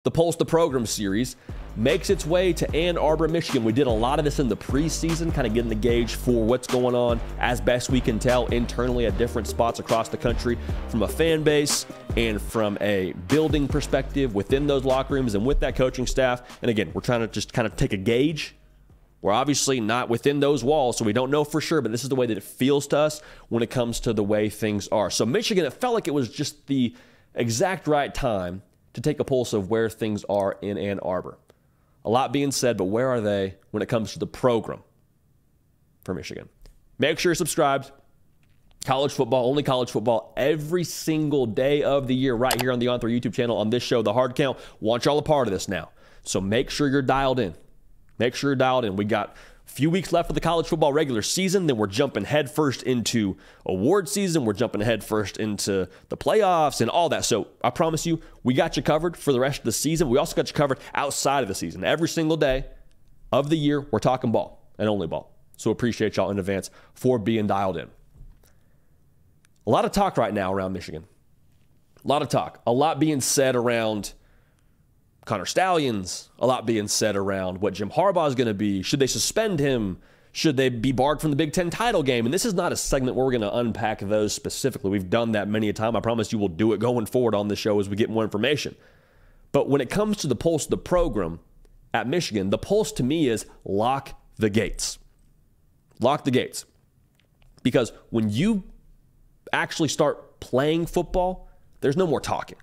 The Pulse the Program series makes its way to Ann Arbor, Michigan. We did a lot of this in the preseason, kind of getting the gauge for what's going on as best we can tell internally at different spots across the country from a fan base and from a building perspective within those locker rooms and with that coaching staff. And again, we're trying to just kind of take a gauge. We're obviously not within those walls, so we don't know for sure, but this is the way that it feels to us when it comes to the way things are. So Michigan, it felt like it was just the exact right time to take a pulse of where things are in Ann Arbor. A lot being said, but where are they when it comes to the program for Michigan? Make sure you're subscribed. College football, only college football, every single day of the year right here on the On3 YouTube channel on this show, The Hard Count. Want y'all a part of this now. So make sure you're dialed in. Make sure you're dialed in. We got a few weeks left of the college football regular season. Then we're jumping headfirst into award season. We're jumping headfirst into the playoffs and all that. So I promise you, we got you covered for the rest of the season. We also got you covered outside of the season. Every single day of the year, we're talking ball and only ball. So appreciate y'all in advance for being dialed in. A lot of talk right now around Michigan. A lot of talk. A lot being said around Connor Stallions, a lot being said around what Jim Harbaugh is going to be. Should they suspend him? Should they be barred from the Big Ten title game? And this is not a segment where we're going to unpack those specifically. We've done that many a time. I promise you we'll do it going forward on the show as we get more information. But when it comes to the pulse of the program at Michigan, the pulse to me is lock the gates. Lock the gates. Because when you actually start playing football, there's no more talking.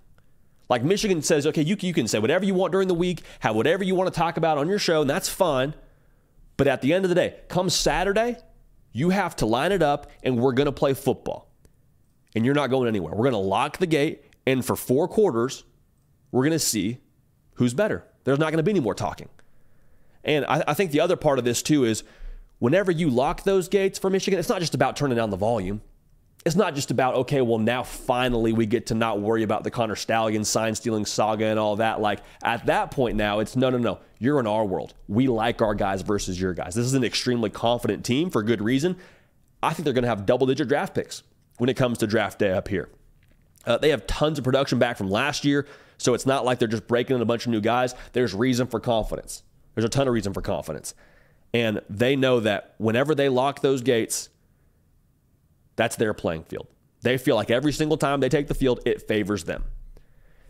Like Michigan says, okay, you can say whatever you want during the week, have whatever you want to talk about on your show, and that's fine. But at the end of the day, come Saturday, you have to line it up, and we're going to play football. And you're not going anywhere. We're going to lock the gate, and for 4 quarters, we're going to see who's better. There's not going to be any more talking. And I think the other part of this, too, is whenever you lock those gates for Michigan, it's not just about turning down the volume. It's not just about, okay, well, now finally we get to not worry about the Connor Stallions sign-stealing saga and all that. Like, at that point now, it's no. You're in our world. We like our guys versus your guys. This is an extremely confident team for good reason. I think they're going to have double-digit draft picks when it comes to draft day up here. They have tons of production back from last year, so it's not like they're just breaking in a bunch of new guys. There's reason for confidence. There's a ton of reason for confidence. And they know that whenever they lock those gates, that's their playing field. They feel like every single time they take the field, it favors them.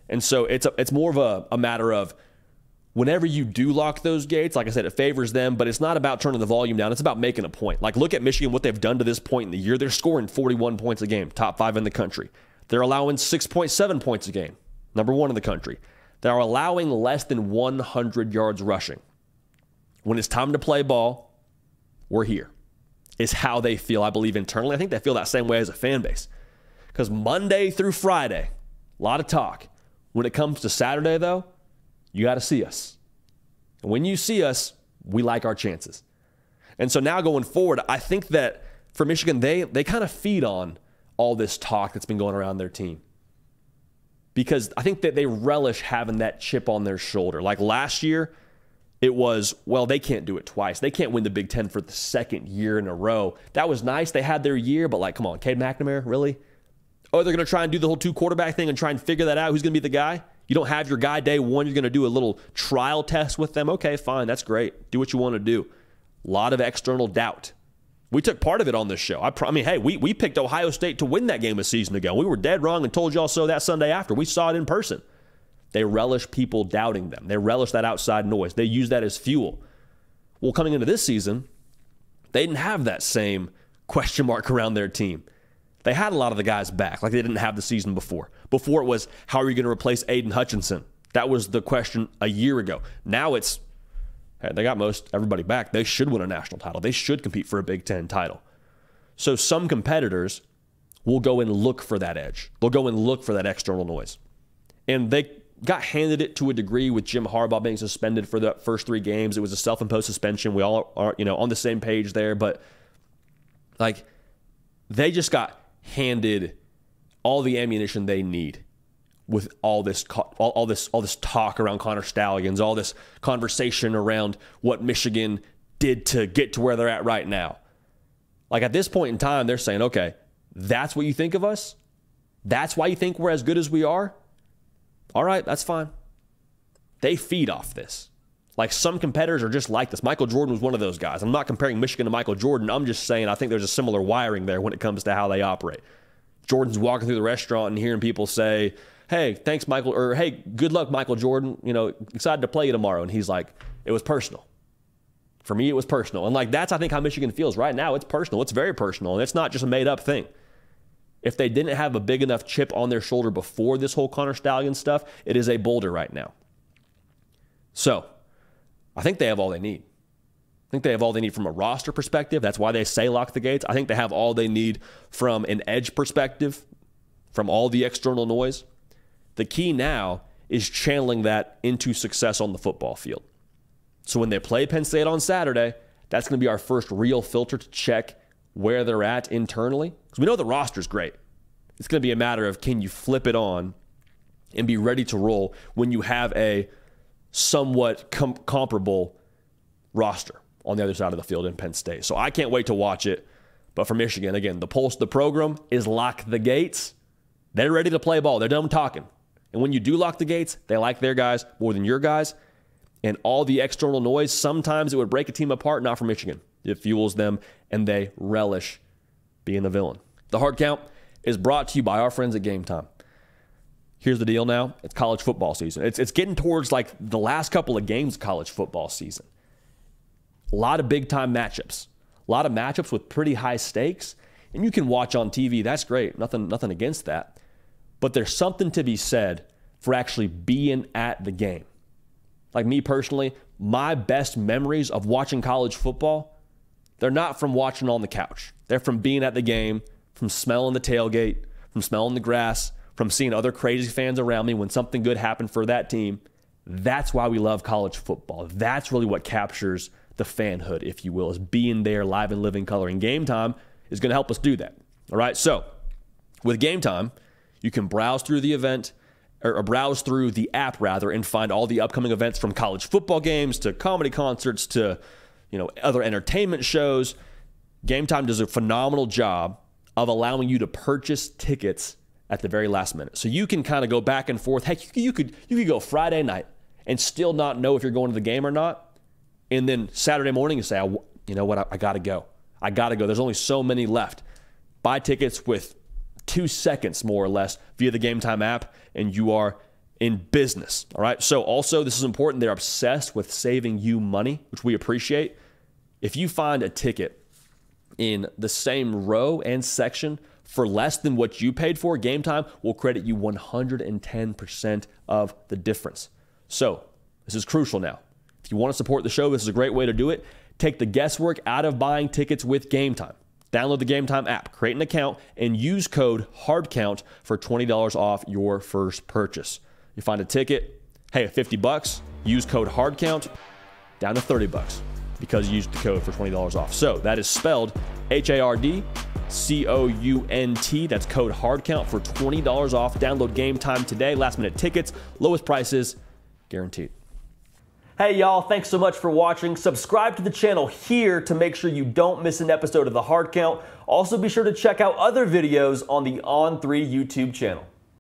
And so it's more of a matter of whenever you do lock those gates, like I said, it favors them, but it's not about turning the volume down. It's about making a point. Like, look at Michigan, what they've done to this point in the year. They're scoring 41 points a game, top 5 in the country. They're allowing 6.7 points a game, number 1 in the country. They're allowing less than 100 yards rushing. When it's time to play ball, we're here. Is how they feel, I believe, internally. I think they feel that same way as a fan base. Because Monday through Friday, a lot of talk. When it comes to Saturday, though, you got to see us. And when you see us, we like our chances. And so now going forward, I think that for Michigan, they kind of feed on all this talk that's been going around their team. Because I think that they relish having that chip on their shoulder. Like last year, it was, well, they can't do it twice. They can't win the Big Ten for the 2nd year in a row. That was nice. They had their year, but like, come on, Cade McNamara, really? Oh, they're going to try and do the whole 2-quarterback thing and try and figure that out. Who's going to be the guy? You don't have your guy day 1. You're going to do a little trial test with them. Okay, fine. That's great. Do what you want to do. A lot of external doubt. We took part of it on this show. I mean, hey, we picked Ohio State to win that game a season ago. We were dead wrong and told y'all so that Sunday after. We saw it in person. They relish people doubting them. They relish that outside noise. They use that as fuel. Well, coming into this season, they didn't have that same question mark around their team. They had a lot of the guys back like they didn't have the season before. Before it was, how are you going to replace Aiden Hutchinson? That was the question a year ago. Now it's, hey, they got most everybody back. They should win a national title. They should compete for a Big Ten title. So some competitors will go and look for that edge. They'll go and look for that external noise. And they got handed it to a degree with Jim Harbaugh being suspended for the first 3 games. It was a self-imposed suspension. We all are, on the same page there. But like, they just got handed all the ammunition they need with all this talk around Connor Stallions, all this conversation around what Michigan did to get to where they're at right now. Like, at this point in time, they're saying, okay, that's what you think of us? That's why you think we're as good as we are? All right, that's fine. they feed off this. Like, some competitors are just like this. Michael Jordan was one of those guys. I'm not comparing Michigan to Michael Jordan. I'm just saying I think there's a similar wiring there when it comes to how they operate. Jordan's walking through the restaurant and hearing people say, hey, thanks, Michael, or hey, good luck, Michael Jordan. You know, excited to play you tomorrow. And he's like, it was personal. For me, it was personal. And like, that's, I think, how Michigan feels right now. It's personal. It's very personal. And it's not just a made up thing. If they didn't have a big enough chip on their shoulder before this whole Connor Stallion stuff, it is a boulder right now. So I think they have all they need. I think they have all they need from a roster perspective. That's why they say lock the gates. I think they have all they need from an edge perspective, from all the external noise. The key now is channeling that into success on the football field. So when they play Penn State on Saturday, that's going to be our first real filter to check where they're at internally. Because we know the roster's great. It's going to be a matter of, can you flip it on and be ready to roll when you have a somewhat comparable roster on the other side of the field in Penn State. So I can't wait to watch it. But for Michigan, again, the pulse of the program is lock the gates. They're ready to play ball. They're done talking. And when you do lock the gates, they like their guys more than your guys. And all the external noise, sometimes it would break a team apart, not for Michigan. It fuels them, and they relish being the villain. The Hard Count is brought to you by our friends at Game Time. Here's the deal now. It's college football season. It's getting towards like the last couple of games of college football season. A lot of big-time matchups. A lot of matchups with pretty high stakes. And you can watch on TV. That's great. Nothing against that. But there's something to be said for actually being at the game. Like me personally, my best memories of watching college football, they're not from watching on the couch. They're from being at the game, from smelling the tailgate, from smelling the grass, from seeing other crazy fans around me when something good happened for that team. That's why we love college football. That's really what captures the fanhood, if you will, is being there live and living color. And Game Time is going to help us do that. All right, so with Game Time, you can browse through the event, or browse through the app rather, and find all the upcoming events from college football games to comedy concerts to, other entertainment shows. Game Time does a phenomenal job of allowing you to purchase tickets at the very last minute. So you can kind of go back and forth. Heck, you could go Friday night and still not know if you're going to the game or not. And then Saturday morning you say, you know what, I got to go. I got to go. There's only so many left. Buy tickets with 2 seconds, more or less, via the Game Time app, and you are in business. All right. So also, this is important. They're obsessed with saving you money, which we appreciate. If you find a ticket in the same row and section for less than what you paid for, Game Time will credit you 110% of the difference. So this is crucial now. If you want to support the show, this is a great way to do it. Take the guesswork out of buying tickets with Game Time. Download the Game Time app, create an account, and use code HARDCOUNT for $20 off your first purchase. You find a ticket, hey, $50, use code HARDCOUNT, down to $30 because you used the code for $20 off. So that is spelled HARDCOUNT. That's code HARDCOUNT for $20 off. Download Game Time today. Last minute tickets, lowest prices, guaranteed. Hey y'all, thanks so much for watching. Subscribe to the channel here to make sure you don't miss an episode of The Hard Count. Also be sure to check out other videos on the On3 YouTube channel.